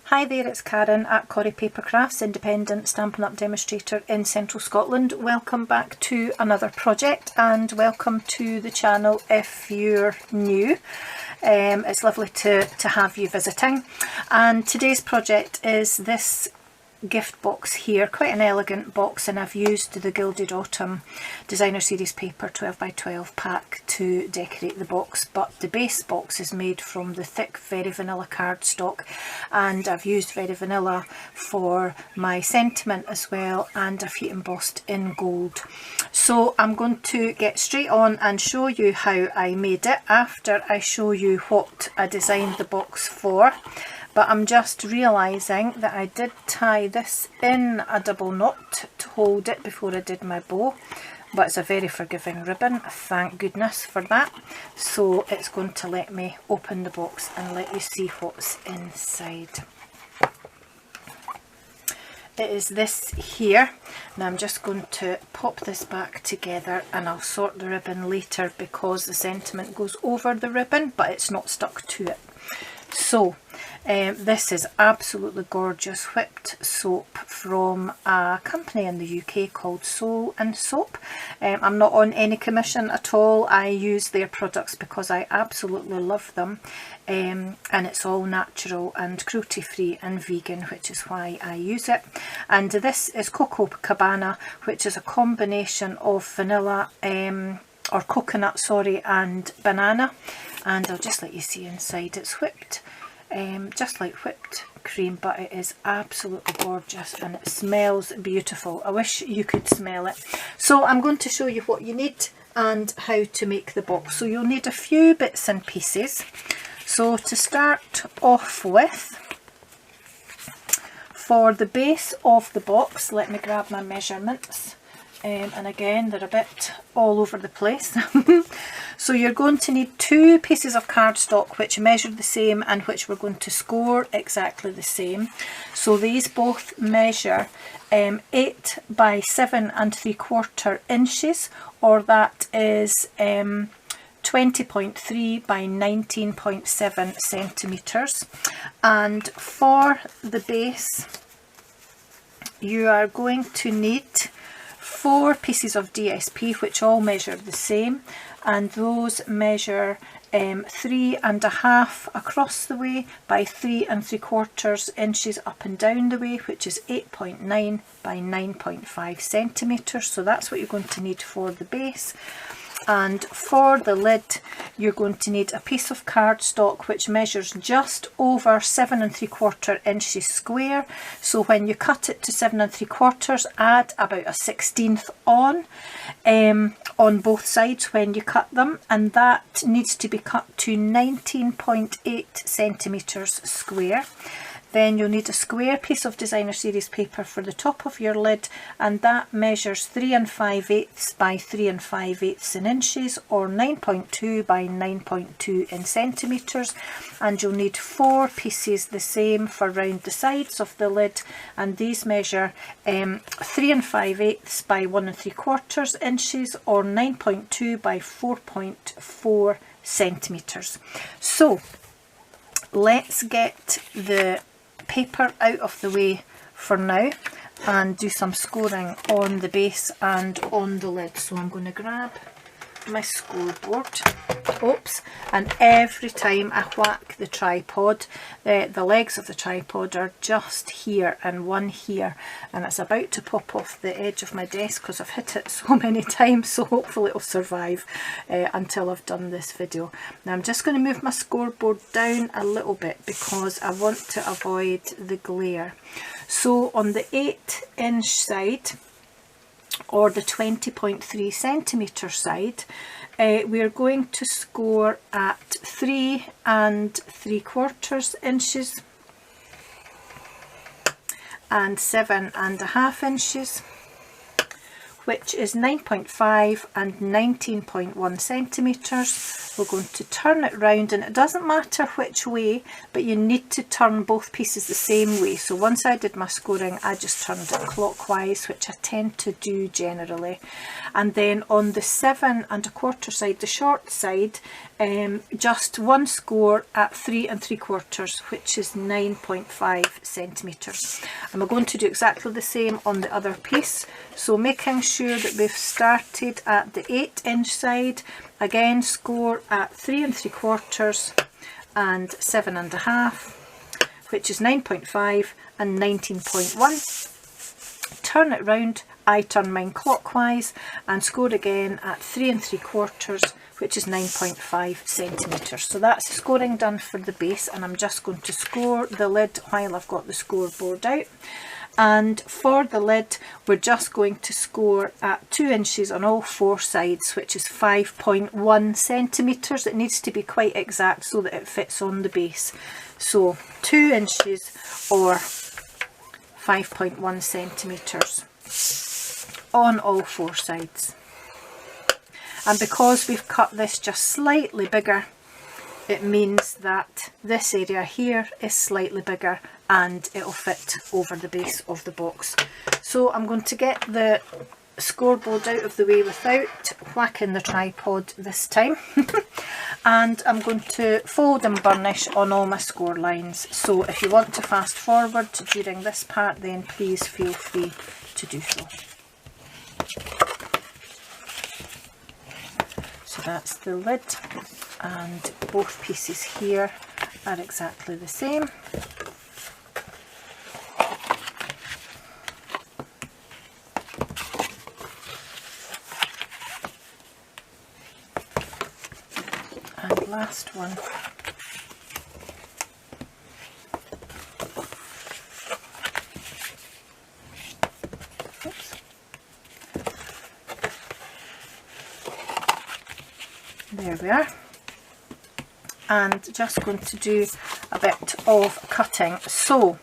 Hi there, it's Karen at Corrie Paper Crafts, independent Stampin' Up demonstrator in Central Scotland. Welcome back to another project and welcome to the channel if you're new. It's lovely to have you visiting, and today's project is this gift box here, quite an elegant box, and I've used the Gilded Autumn designer series paper 12x12 pack to decorate the box, but the base box is made from the thick Very Vanilla cardstock, and I've used Very Vanilla for my sentiment as well, and I've heat embossed in gold. So I'm going to get straight on and show you how I made it after I show you what I designed the box for. But I'm just realising that I did tie this in a double knot to hold it before I did my bow, but it's a very forgiving ribbon, thank goodness for that. So it's going to let me open the box and let you see what's inside. It is this here. Now I'm just going to pop this back together and I'll sort the ribbon later because the sentiment goes over the ribbon but it's not stuck to it. So this is absolutely gorgeous whipped soap from a company in the UK called Soul and Soap. I'm not on any commission at all. I use their products because I absolutely love them, and it's all natural and cruelty free and vegan, which is why I use it. And this is Cocoa Cabana, which is a combination of vanilla or coconut, sorry, and banana, and I'll just let you see inside. It's whipped just like whipped cream, but it is absolutely gorgeous and it smells beautiful. I wish you could smell it. So I'm going to show you what you need and how to make the box. So you'll need a few bits and pieces. So to start off with, for the base of the box, let me grab my measurements. And again, they're a bit all over the place. So you're going to need 2 pieces of cardstock which measure the same and which we're going to score exactly the same. So these both measure 8 by 7 3/4 inches, or that is 20.3 by 19.7 centimetres. And for the base, you are going to need 4 pieces of DSP which all measure the same, and those measure 3.5 across the way by 3 3/4 inches up and down the way, which is 8.9 by 9.5 centimetres. So that's what you're going to need for the base. And for the lid, you're going to need a piece of cardstock which measures just over 7 3/4 inches square. So when you cut it to 7 3/4, add about a 1/16 on both sides when you cut them, and that needs to be cut to 19.8 centimetres square. Then you'll need a square piece of designer series paper for the top of your lid, and that measures 3 5/8 by 3 5/8 in inches, or 9.2 by 9.2 in centimetres. And you'll need 4 pieces the same for round the sides of the lid, and these measure 3 5/8 by 1 3/4 inches, or 9.2 by 4.4 centimetres. So let's get the paper out of the way for now and do some scoring on the base and on the lid. So I'm going to grab my scoreboard. Oops. And every time I whack the tripod, the legs of the tripod are just here and one here, and it's about to pop off the edge of my desk because I've hit it so many times, so hopefully it'll survive until I've done this video. Now I'm just going to move my scoreboard down a little bit because I want to avoid the glare. So on the 8-inch side, or the 20.3 centimetre side, we're going to score at 3 3/4 inches and 7.5 inches, which is 9.5 and 19.1 centimetres. we're going to turn it round, and it doesn't matter which way, but you need to turn both pieces the same way. So once I did my scoring, I just turned it clockwise, which I tend to do generally. And then on the 7 1/4 side, the short side, just one score at 3 3/4, which is 9.5 centimetres. And we're going to do exactly the same on the other piece. So making sure that we've started at the 8-inch side, again score at 3 3/4 and 7 1/2, which is 9.5 and 19.1. Turn it round, I turn mine clockwise and score again at 3 3/4, which is 9.5 centimetres. So that's the scoring done for the base, and I'm just going to score the lid while I've got the scoreboard out. And for the lid, we're just going to score at 2 inches on all 4 sides, which is 5.1 centimetres. It needs to be quite exact so that it fits on the base. So 2 inches or 5.1 centimetres on all 4 sides. And because we've cut this just slightly bigger, it means that this area here is slightly bigger and it'll fit over the base of the box. So I'm going to get the scoreboard out of the way without whacking the tripod this time. And I'm going to fold and burnish on all my score lines. So if you want to fast forward during this part, then please feel free to do so. So that's the lid, and both pieces here are exactly the same. And last one. Oops. There we are. And just going to do a bit of cutting. So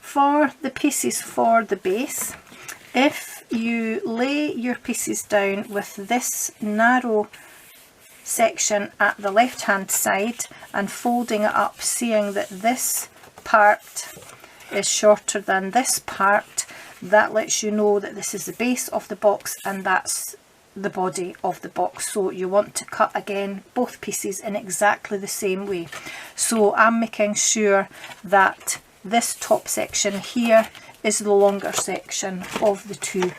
for the pieces for the base, if you lay your pieces down with this narrow section at the left hand side and folding it up, seeing that this part is shorter than this part, that lets you know that this is the base of the box and that's the body of the box. So you want to cut again both pieces in exactly the same way. So I'm making sure that this top section here is the longer section of the two.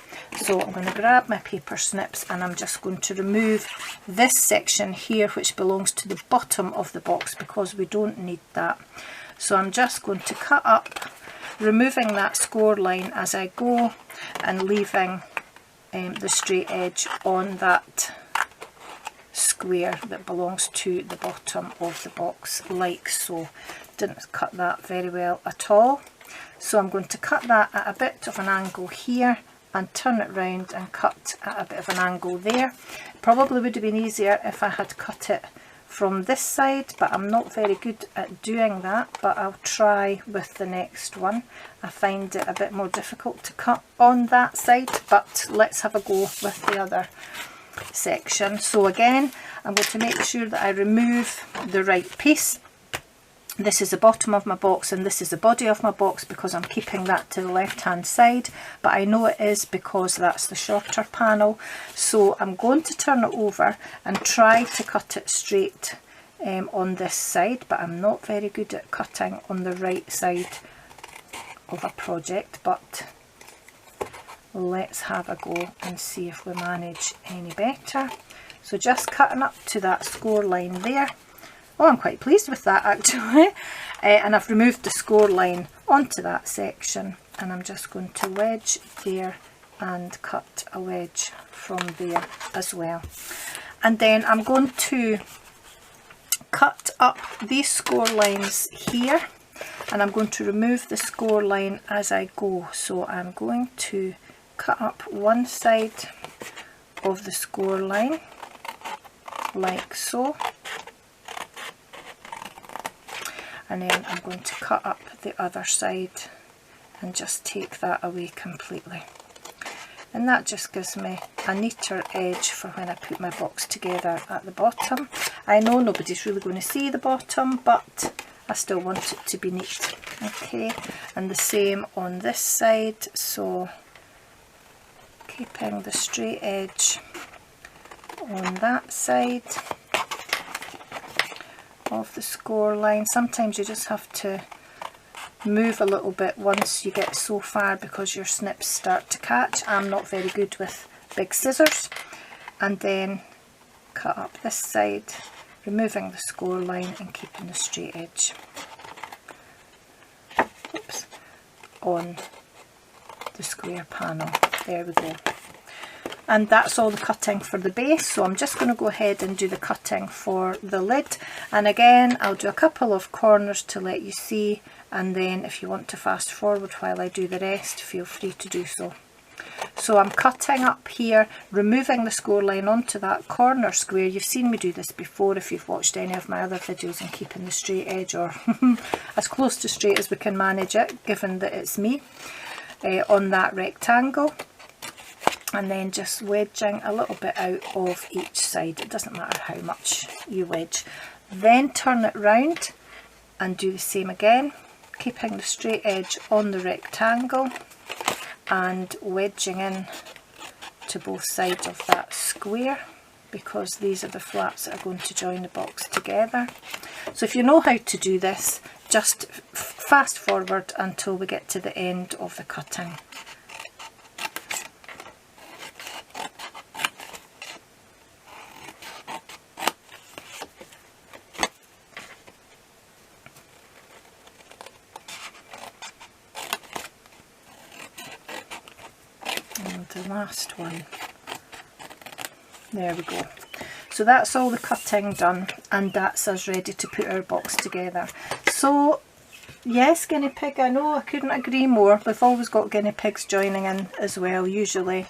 So I'm going to grab my paper snips and I'm just going to remove this section here, which belongs to the bottom of the box, because we don't need that. So I'm just going to cut up, removing that score line as I go and leaving the straight edge on that square that belongs to the bottom of the box, like so. Didn't cut that very well at all. So I'm going to cut that at a bit of an angle here and turn it round and cut at a bit of an angle there. Probably would have been easier if I had cut it from this side, but I'm not very good at doing that, but I'll try with the next one. I find it a bit more difficult to cut on that side, but let's have a go with the other section. So again, I'm going to make sure that I remove the right piece. This is the bottom of my box and this is the body of my box, because I'm keeping that to the left hand side, but I know it is because that's the shorter panel. So I'm going to turn it over and try to cut it straight on this side, but I'm not very good at cutting on the right side of a project, but let's have a go and see if we manage any better. So just cutting up to that score line there. Oh, I'm quite pleased with that actually. And I've removed the score line onto that section, and I'm just going to wedge there and cut a wedge from there as well. And then I'm going to cut up these score lines here, and I'm going to remove the score line as I go. So I'm going to cut up one side of the score line like so. And then I'm going to cut up the other side and just take that away completely. and that just gives me a neater edge for when I put my box together at the bottom. I know nobody's really going to see the bottom, but I still want it to be neat. Okay, and the same on this side, so keeping the straight edge on that side of the score line. Sometimes you just have to move a little bit once you get so far because your snips start to catch. I'm not very good with big scissors. And then cut up this side, removing the score line and keeping the straight edge. Oops, on the square panel. There we go. And that's all the cutting for the base, so I'm just going to go ahead and do the cutting for the lid. And again, I'll do a couple of corners to let you see, and then if you want to fast forward while I do the rest, feel free to do so. So I'm cutting up here, removing the score line onto that corner square. You've seen me do this before if you've watched any of my other videos, and keeping the straight edge, or as close to straight as we can manage it, given that it's me, on that rectangle. And then just wedging a little bit out of each side. It doesn't matter how much you wedge. Then turn it round and do the same again, keeping the straight edge on the rectangle and wedging in to both sides of that square, because these are the flaps that are going to join the box together. So if you know how to do this, just fast forward until we get to the end of the cutting. The last one, there we go. So that's all the cutting done, and that's us ready to put our box together. So yes, guinea pig, I know, I couldn't agree more. We've always got guinea pigs joining in as well, usually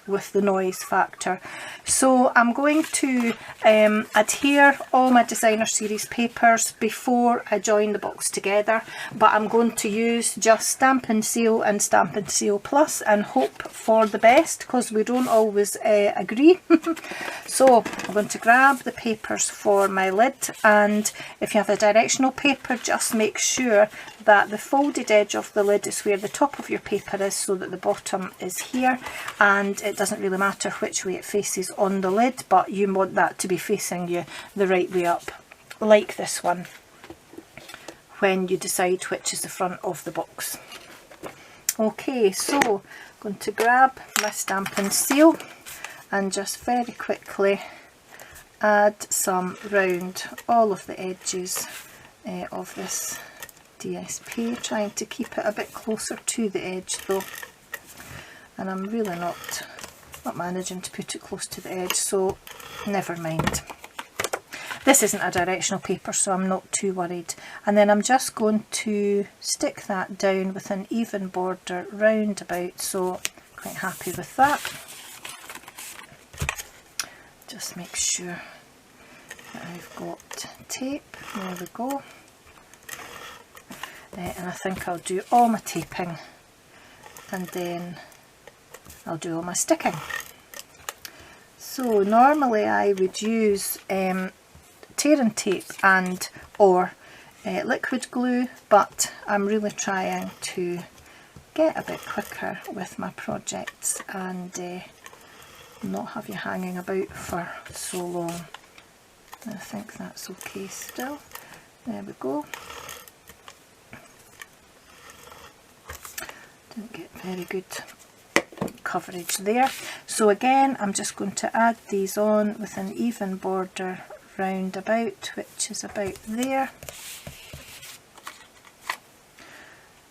with the noise factor. So I'm going to adhere all my designer series papers before I join the box together, but I'm going to use just Stampin' Seal and Stampin' Seal Plus and hope for the best, because we don't always agree. So I'm going to grab the papers for my lid, and if you have a directional paper, just make sure that the folded edge of the lid is where the top of your paper is, so that the bottom is here, and it doesn't really matter which way it faces on the lid, but you want that to be facing you the right way up, like this one, when you decide which is the front of the box. Okay, so I'm going to grab my Stampin' Seal and just very quickly add some round all of the edges of this DSP, trying to keep it a bit closer to the edge though, and I'm really not managing to put it close to the edge, so never mind. This isn't a directional paper, so I'm not too worried. And then I'm just going to stick that down with an even border round about, so quite happy with that. Just make sure that I've got tape. There we go. And I think I'll do all my taping, and then I'll do all my sticking. So normally I would use tearing tape and or liquid glue, but I'm really trying to get a bit quicker with my projects and not have you hanging about for so long. I think that's okay still. There we go. Didn't get very good coverage there. So again, I'm just going to add these on with an even border round about, which is about there.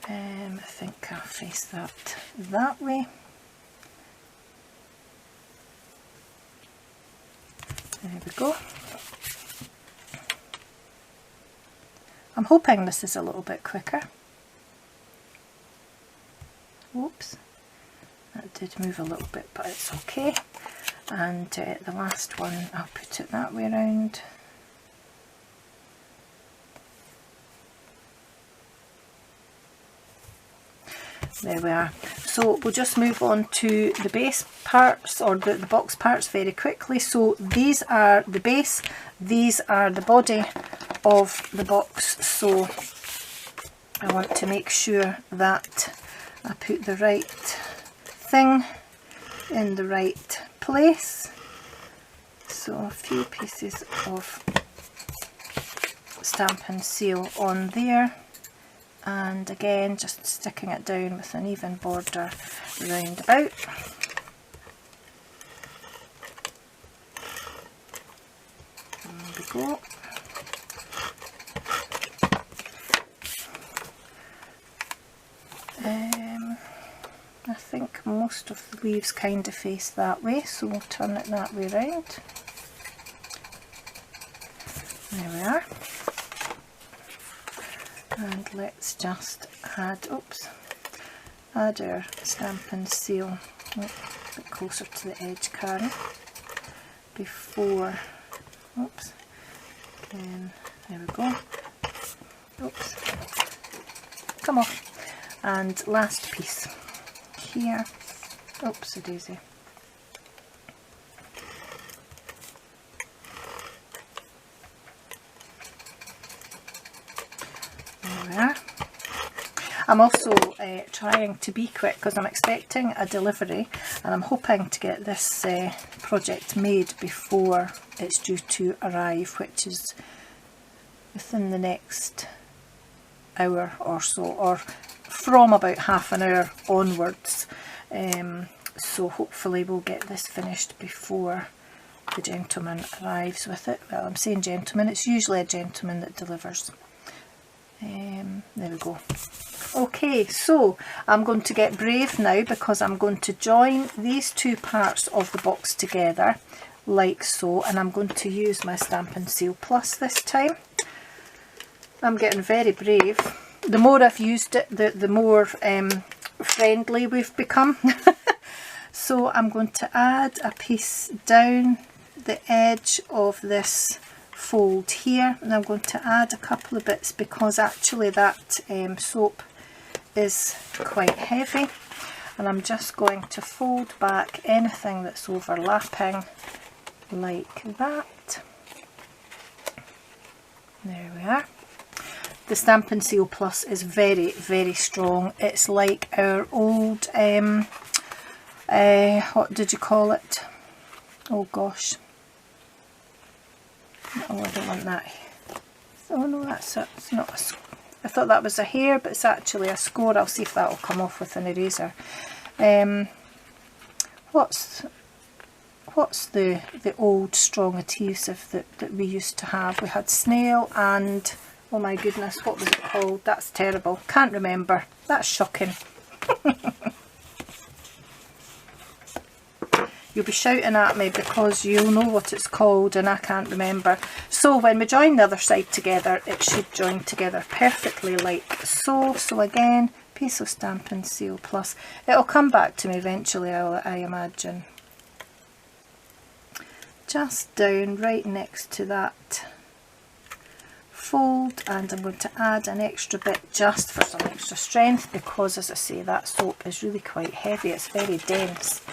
I think I'll face that way. There we go. I'm hoping this is a little bit quicker. Oops, that did move a little bit, but it's okay. And the last one, I'll put it that way around. There we are. So we'll just move on to the base parts, or the box parts, very quickly. So these are the base, these are the body of the box. So I want to make sure that I put the right thing in the right place. So a few pieces of Stampin' Seal on there, and again just sticking it down with an even border round about. There we go. I think most of the leaves kind of face that way, so we'll turn it that way round. There we are. And let's just add, add our Stampin' Seal a bit closer to the edge, Karen, before, again, there we go, come off, and last piece here, oopsie daisy. There we are. I'm also trying to be quick because I'm expecting a delivery, and I'm hoping to get this project made before it's due to arrive, which is within the next hour or so, or from about half an hour onwards. So hopefully we'll get this finished before the gentleman arrives with it. Well, I'm saying gentleman, it's usually a gentleman that delivers. There we go. Okay, so I'm going to get brave now, because I'm going to join these two parts of the box together like so, and I'm going to use my Stampin' Seal Plus this time. I'm getting very brave. The more I've used it, the more friendly we've become. So I'm going to add a piece down the edge of this fold here, and I'm going to add a couple of bits because actually that soap is quite heavy, and I'm just going to fold back anything that's overlapping like that. There we are. The Stampin' Seal Plus is very, very strong. It's like our old what did you call it? Oh gosh. Oh, I don't want that. Oh no, that's it. It's not a, I thought that was a hair, but it's actually a score. I'll see if that will come off with an eraser. What's the old strong adhesive that we used to have? We had snail and, oh my goodness, what was it called? That's terrible. Can't remember. That's shocking. You'll be shouting at me because you'll know what it's called and I can't remember. So when we join the other side together, it should join together perfectly like so. So again, piece of Stampin' Seal Plus. It'll come back to me eventually, I imagine. Just down right next to that fold, and I'm going to add an extra bit just for some extra strength, because as I say, that soap is really quite heavy. It's very dense.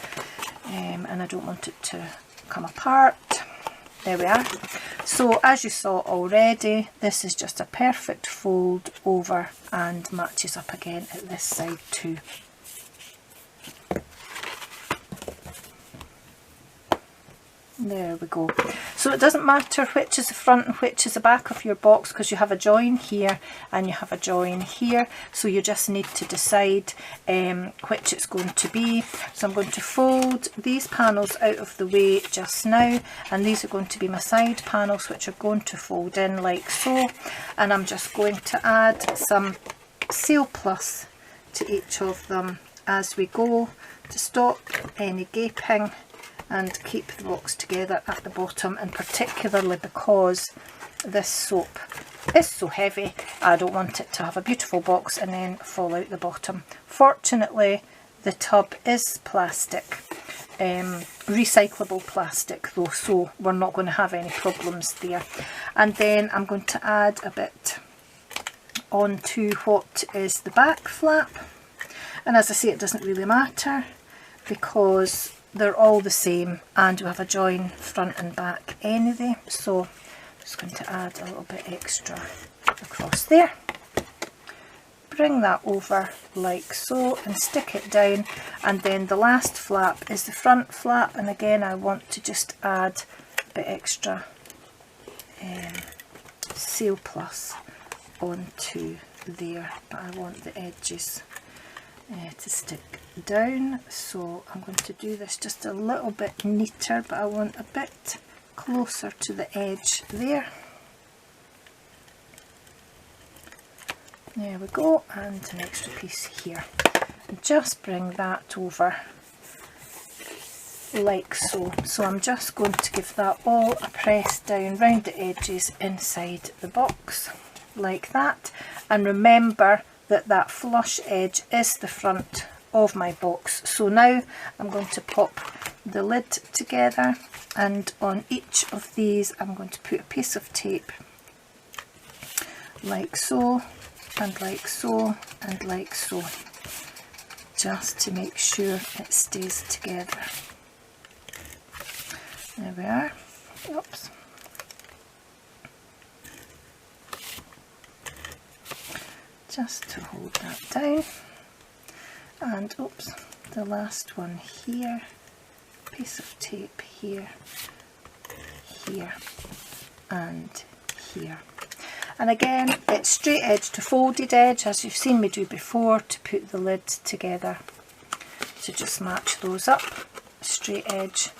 And I don't want it to come apart. There we are. So as you saw already, this is just a perfect fold over and matches up again at this side too. There we go. So it doesn't matter which is the front and which is the back of your box, because you have a join here and you have a join here, so you just need to decide which it's going to be. So I'm going to fold these panels out of the way just now, and these are going to be my side panels, which are going to fold in like so, and I'm just going to add some Seal Plus to each of them as we go to stop any gaping and keep the box together at the bottom, and particularly because this soap is so heavy, I don't want it to have a beautiful box and then fall out the bottom. Fortunately, the tub is plastic, recyclable plastic though, so we're not going to have any problems there. And then I'm going to add a bit onto what is the back flap. And as I say, it doesn't really matter because they're all the same and we have a join front and back anyway. So I'm just going to add a little bit extra across there. Bring that over like so and stick it down, and then the last flap is the front flap, and again I want to just add a bit extra Seal Plus onto there, but I want the edges to stick down, so I'm going to do this just a little bit neater, but I want a bit closer to the edge there. There we go, and an extra piece here. And just bring that over like so. So I'm just going to give that all a press down round the edges inside the box like that. And remember that that flush edge is the front of my box. So now I'm going to pop the lid together, and on each of these I'm going to put a piece of tape like so, and like so, and like so, just to make sure it stays together. There we are. Oops. Just to hold that down. And oops, the last one here, piece of tape here, here, and here. And again, it's straight edge to folded edge, as you've seen me do before, to put the lid together. So just match those up. Straight edge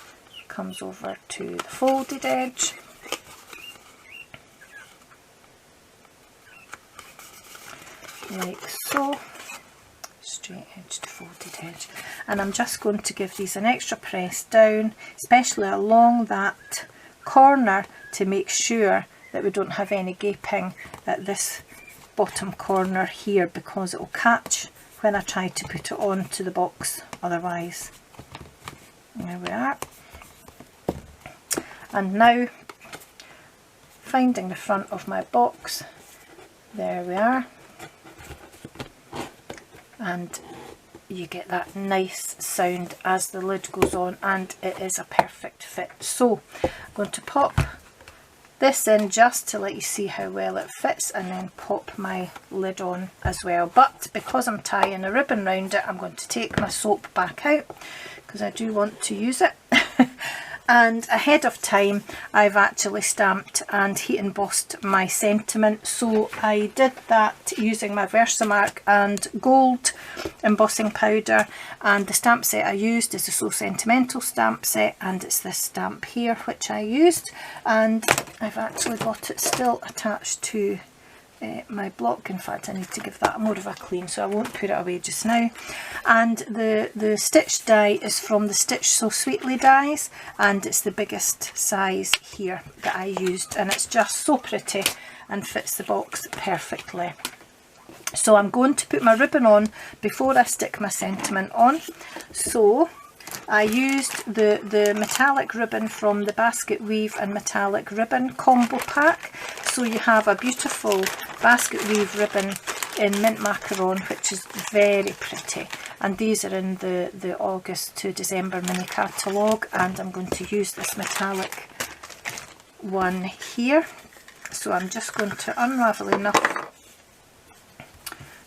comes over to the folded edge. Like so. Straight edge to folded edge. And I'm just going to give these an extra press down, especially along that corner, to make sure that we don't have any gaping at this bottom corner here, because it will catch when I try to put it onto the box otherwise. There we are. And now finding the front of my box, there we are, and you get that nice sound as the lid goes on, and it is a perfect fit. So I'm going to pop this in just to let you see how well it fits, and then pop my lid on as well. But because I'm tying a ribbon around it, I'm going to take my soap back out because I do want to use it. And ahead of time I've actually stamped and heat embossed my sentiment. So I did that using my Versamark and gold embossing powder, and the stamp set I used is the So Sentimental stamp set, and it's this stamp here which I used, and I've actually got it still attached to my block. In fact, I need to give that more of a clean, so I won't put it away just now. And the stitch die is from the Stitch So Sweetly dies, and it's the biggest size here that I used, and it's just so pretty and fits the box perfectly. So I'm going to put my ribbon on before I stick my sentiment on. So I used the metallic ribbon from the Basket Weave and Metallic Ribbon combo pack. So you have a beautiful basket weave ribbon in mint macaron, which is very pretty, and these are in the August to December mini catalogue, and I'm going to use this metallic one here. So I'm just going to unravel enough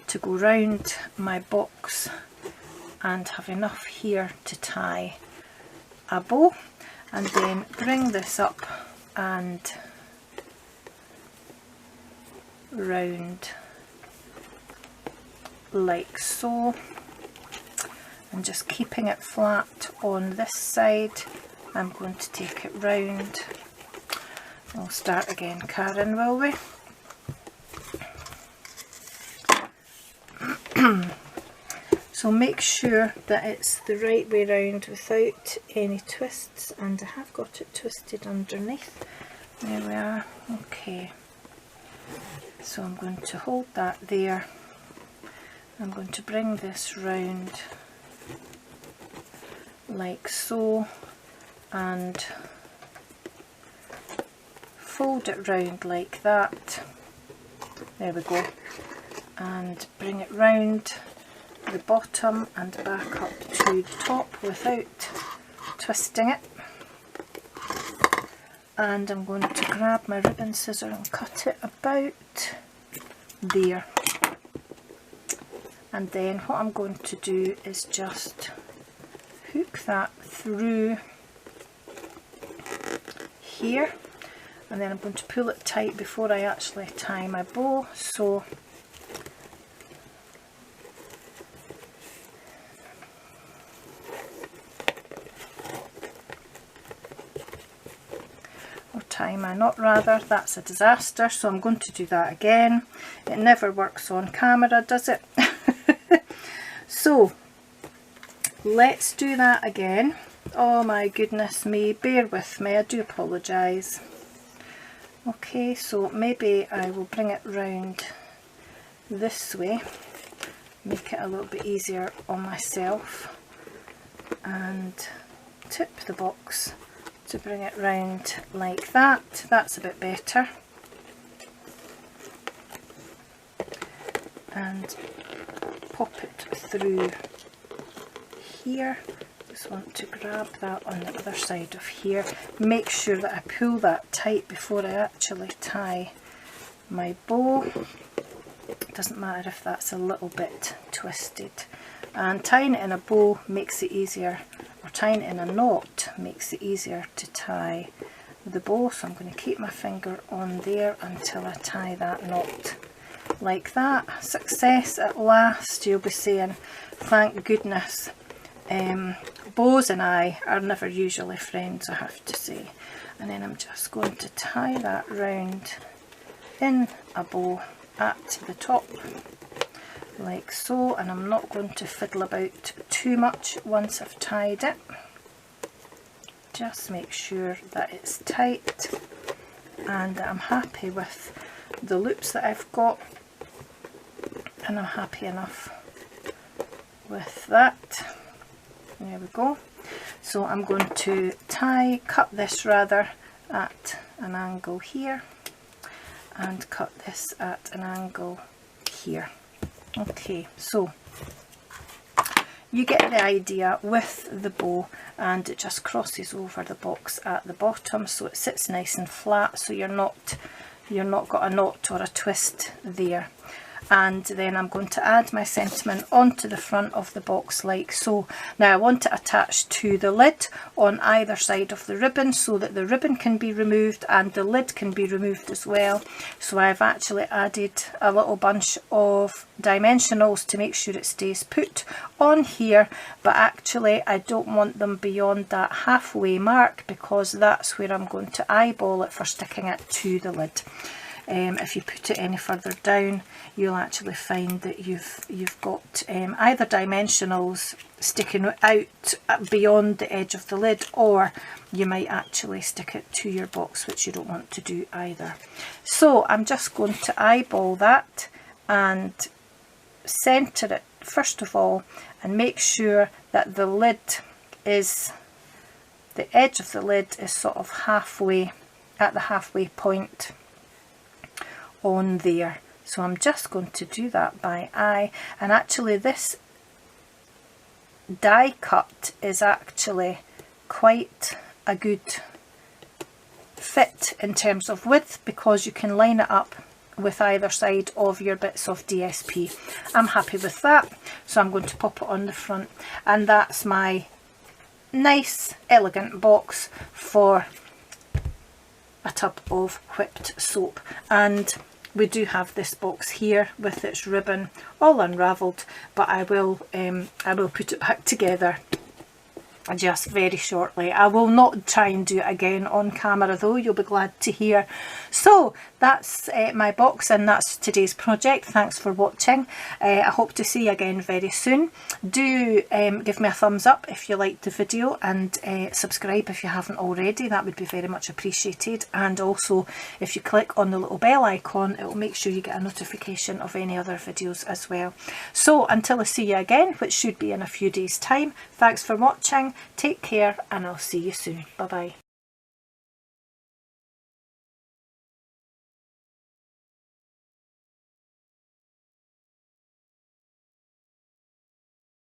to go round my box and have enough here to tie a bow, and then bring this up and round like so, and just keeping it flat on this side. I'm going to take it round. We'll start again, Karen, will we? So make sure that it's the right way round without any twists, and I have got it twisted underneath. There we are. Okay, so I'm going to hold that there. I'm going to bring this round like so and fold it round like that. There we go, and bring it round the bottom and back up to the top without twisting it. And I'm going to grab my ribbon scissor and cut it about there. And then what I'm going to do is just hook that through here, and then I'm going to pull it tight before I actually tie my bow. So tie my knot rather, that's a disaster, so I'm going to do that again. It never works on camera, does it? So let's do that again. Oh my goodness me, bear with me, I do apologise. Okay, so maybe I will bring it round this way, make it a little bit easier on myself, and tip the box to bring it round like that. That's a bit better. And pop it through here. Just want to grab that on the other side of here. Make sure that I pull that tight before I actually tie my bow. It doesn't matter if that's a little bit twisted. And tying it in a bow makes it easier, or tying it in a knot makes it easier to tie the bow. So I'm going to keep my finger on there until I tie that knot like that. Success at last, you'll be saying, thank goodness. Bows and I are never usually friends, I have to say. And then I'm just going to tie that round in a bow at the top like so, and I'm not going to fiddle about too much once I've tied it. Just make sure that it's tight and that I'm happy with the loops that I've got, and I'm happy enough with that. There we go. So I'm going to cut this rather at an angle here and cut this at an angle here. Okay, so you get the idea with the bow, and it just crosses over the box at the bottom, so it sits nice and flat, so you're not got a knot or a twist there. And then I'm going to add my sentiment onto the front of the box like so. Now I want it attached to the lid on either side of the ribbon so that the ribbon can be removed and the lid can be removed as well. So I've actually added a little bunch of dimensionals to make sure it stays put on here, but actually I don't want them beyond that halfway mark because that's where I'm going to eyeball it for sticking it to the lid. If you put it any further down, you'll actually find that you've got either dimensionals sticking out beyond the edge of the lid, or you might actually stick it to your box, which you don't want to do either. So I'm just going to eyeball that and centre it first of all, and make sure that the lid is, the edge of the lid is sort of halfway, at the halfway point on there. So I'm just going to do that by eye, and actually this die cut is actually quite a good fit in terms of width because you can line it up with either side of your bits of DSP. I'm happy with that, so I'm going to pop it on the front, and that's my nice elegant box for a tub of whipped soap. And we do have this box here with its ribbon all unravelled, but I will put it back together just very shortly. I will not try and do it again on camera though, you'll be glad to hear. So that's my box, and that's today's project. Thanks for watching. I hope to see you again very soon. Do give me a thumbs up if you liked the video, and subscribe if you haven't already. That would be very much appreciated. And also if you click on the little bell icon, it will make sure you get a notification of any other videos as well. So until I see you again, which should be in a few days time, thanks for watching. Take care, and I'll see you soon. Bye bye.